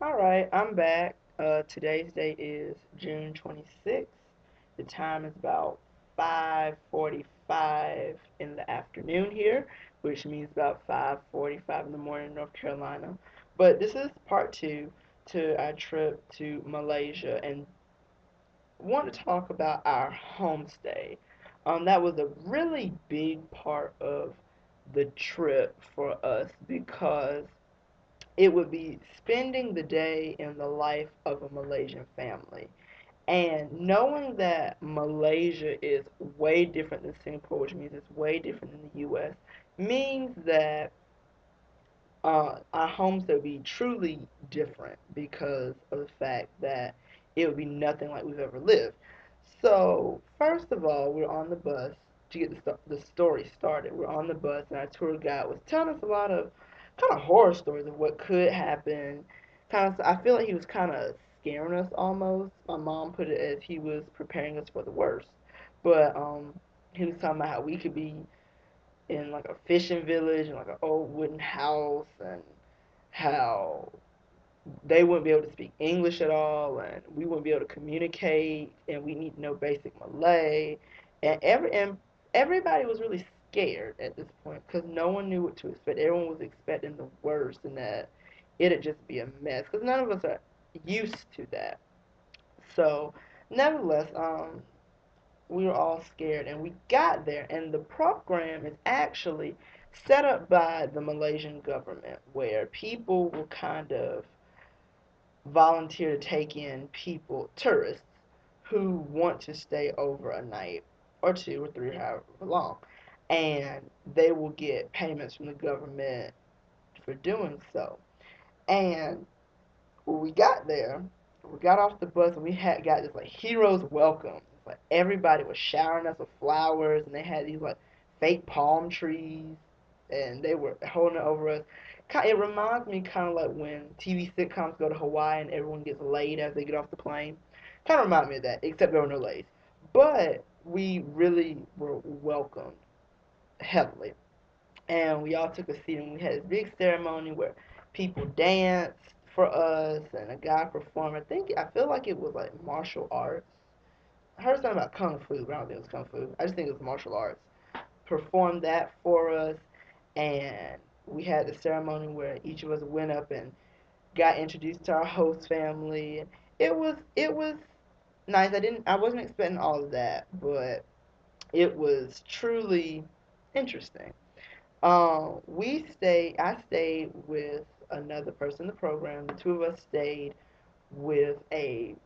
All right, I'm back. Today's date is June 26th. The time is about 5:45 in the afternoon here, which means about 5:45 in the morning in North Carolina. But this is part two to our trip to Malaysia, and want to talk about our homestay. That was a really big part of the trip for us because it would be spending the day in the life of a Malaysian family. And knowing that Malaysia is way different than Singapore, which means it's way different than the US, means that our homes would be truly different because of the fact that it would be nothing like we've ever lived. So, first of all, we're on the bus to get the story started. We're on the bus, and our tour guide was telling us a lot of kind of horror stories of what could happen. I feel like he was kind of scaring us almost. My mom put it as he was preparing us for the worst. But he was talking about how we could be in like a fishing village and like an old wooden house, and how they wouldn't be able to speak English at all, and we wouldn't be able to communicate, and we need to know basic Malay, and everybody was really scared at this point because no one knew what to expect. Everyone was expecting the worst, and that it'd just be a mess because none of us are used to that. So, nevertheless, we were all scared, and we got there, and the program is actually set up by the Malaysian government where people will kind of volunteer to take in people, tourists, who want to stay over a night or two or three, however long. And they will get payments from the government for doing so. And when we got there, we got off the bus and we had got this like hero's welcome. Like everybody was showering us with flowers, and they had these like fake palm trees, and they were holding it over us. It reminds me kind of like when TV sitcoms go to Hawaii and everyone gets laid as they get off the plane. Kind of remind me of that, except there were no lays. But we really were welcomed heavily, and we all took a seat, and we had this big ceremony where people danced for us, and a guy performed. I feel like it was like martial arts. I heard something about kung fu, but I don't think it was kung fu. I just think it was martial arts. Performed that for us, and we had the ceremony where each of us went up and got introduced to our host family. It was nice. I wasn't expecting all of that, but it was truly interesting. I stayed with another person in the program. The two of us stayed with a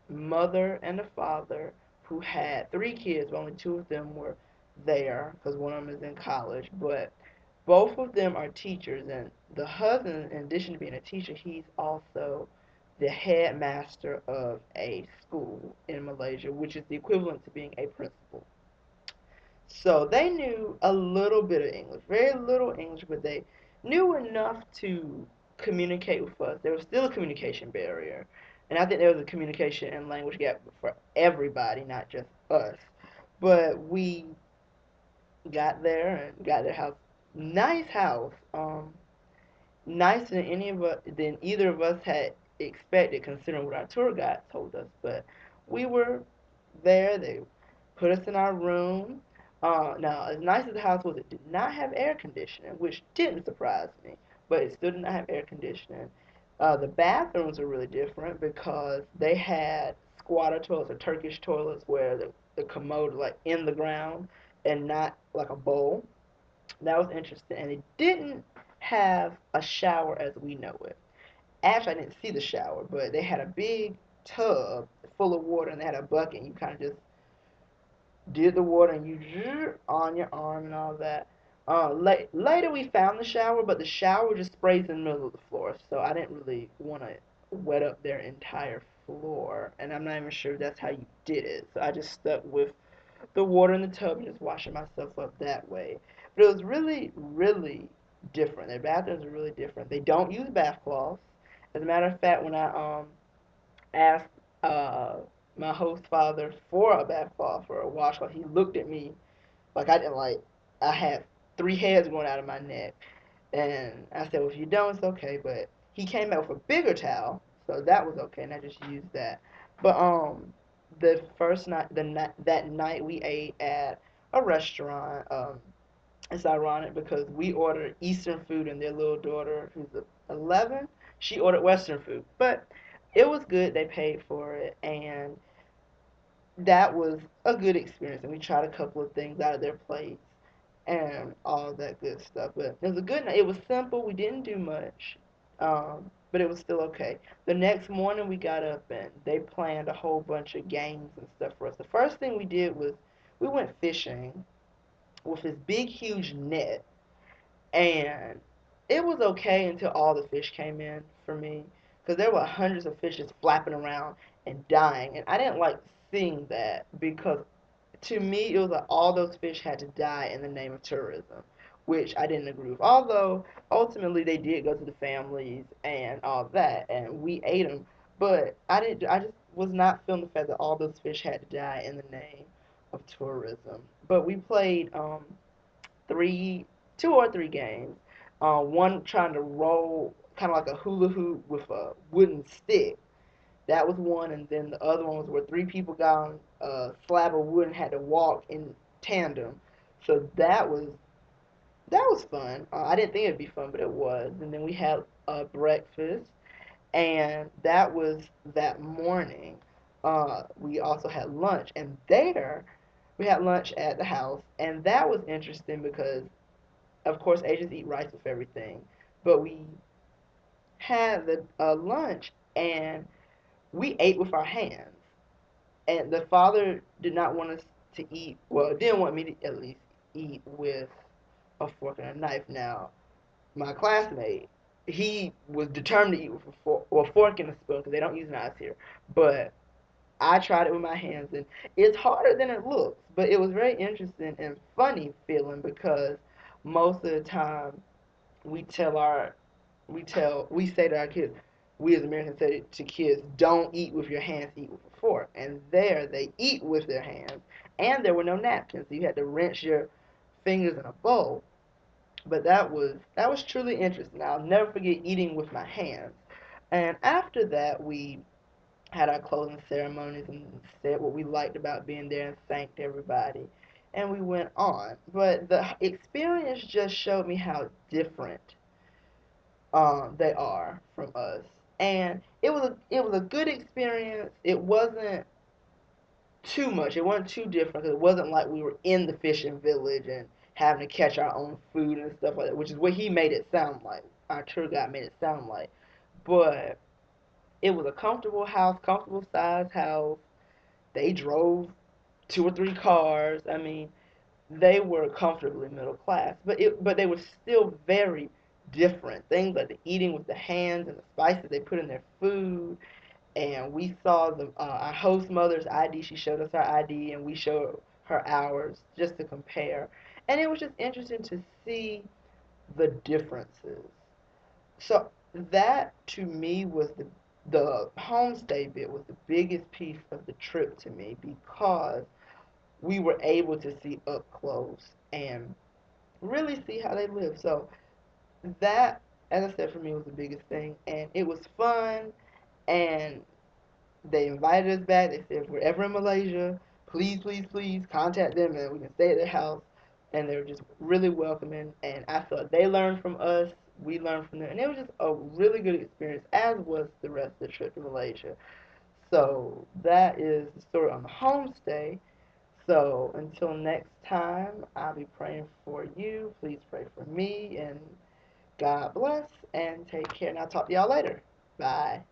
mother and a father who had three kids, but only two of them were there because one of them is in college. But both of them are teachers, and the husband, in addition to being a teacher, he's also the headmaster of a school in Malaysia, which is the equivalent to being a principal. So they knew a little bit of English, very little English, but they knew enough to communicate with us. There was still a communication barrier, and I think there was a communication and language gap for everybody, not just us. But we got there and got their house, nice house, nicer than either of us had expected, considering what our tour guide told us. But we were there. They put us in our room. Now, as nice as the house was, it did not have air conditioning, which didn't surprise me. But it still did not have air conditioning. The bathrooms were really different because they had squatter toilets or Turkish toilets where the commode was like in the ground and not like a bowl. That was interesting. And it didn't have a shower as we know it. Actually, I didn't see the shower, but they had a big tub full of water, and they had a bucket, and you kind of just did the water, and you on your arm and all that. Later, we found the shower, but the shower just sprays in the middle of the floor, so I didn't really want to wet up their entire floor, and I'm not even sure that's how you did it. So I just stuck with the water in the tub and just washing myself up that way. But it was really, really different. Their bathrooms are really different. They don't use bath cloths. As a matter of fact, when I asked uh, my host father for a bath cloth or a washcloth, he looked at me like I had three hairs going out of my neck. And I said, well, if you don't, it's okay. But he came out with a bigger towel, So that was okay, and I just used that. But the first night, that night we ate at a restaurant. It's ironic because we ordered Eastern food, and their little daughter, who's 11, she ordered Western food. But it was good. They paid for it, and that was a good experience. And we tried a couple of things out of their plates and all that good stuff. But it was a good night. It was simple. We didn't do much, but it was still okay. The next morning we got up and they planned a whole bunch of games and stuff for us. The first thing we did was we went fishing with this big, huge net, and it was okay until all the fish came in for me, because there were hundreds of fishes flapping around and dying, and I didn't like seeing that because to me, it was like all those fish had to die in the name of tourism, which I didn't agree with. Although ultimately they did go to the families and all that, and we ate them. But I didn't. I just was not feeling the fact that all those fish had to die in the name of tourism. But we played three, 2 or 3 games. One trying to roll kind of like a hula hoop with a wooden stick. That was one, and then the other one was where 3 people got on a slab of wood and had to walk in tandem. So that was fun. I didn't think it'd be fun, but it was. And then we had breakfast, and that was that morning. We also had lunch, and there we had lunch at the house, and that was interesting because, of course, Asians eat rice with everything, but we had the lunch, and we ate with our hands. And the father did not want us to eat. Well, didn't want me to at least eat with a fork and a knife. Now, my classmate, he was determined to eat with a fork and a spoon because they don't use knives here. But I tried it with my hands, and it's harder than it looks. But it was very interesting and funny feeling because most of the time we tell our we say to our kids, we as Americans say to kids, don't eat with your hands, eat with a fork. And there they eat with their hands, and there were no napkins, so you had to rinse your fingers in a bowl. But that was truly interesting. I'll never forget eating with my hands. And after that, we had our closing ceremonies and said what we liked about being there and thanked everybody. And we went on. But the experience just showed me how different they are from us. And it was a good experience. It wasn't too much. It wasn't too different. 'Cause it wasn't like we were in the fishing village and having to catch our own food and stuff like that, which is what he made it sound like. Our tour guide made it sound like. But it was a comfortable house, comfortable sized house. They drove 2 or 3 cars. I mean, they were comfortably middle class, but they were still very different. Things like the eating with the hands and the spices they put in their food. And we saw our host mother's ID. She showed us our ID, and we showed her ours just to compare. And it was just interesting to see the differences. So that to me was the homestay bit was the biggest piece of the trip to me because we were able to see up close and really see how they live. So that, as I said, for me was the biggest thing, and it was fun. And they invited us back. They said if we're ever in Malaysia, please, please, please contact them, and we can stay at their house. And they were just really welcoming, and I thought they learned from us, we learned from them, and it was just a really good experience, as was the rest of the trip to Malaysia. So that is the story on the homestay. So until next time, I'll be praying for you. Please pray for me, and God bless, and take care. And I'll talk to y'all later. Bye.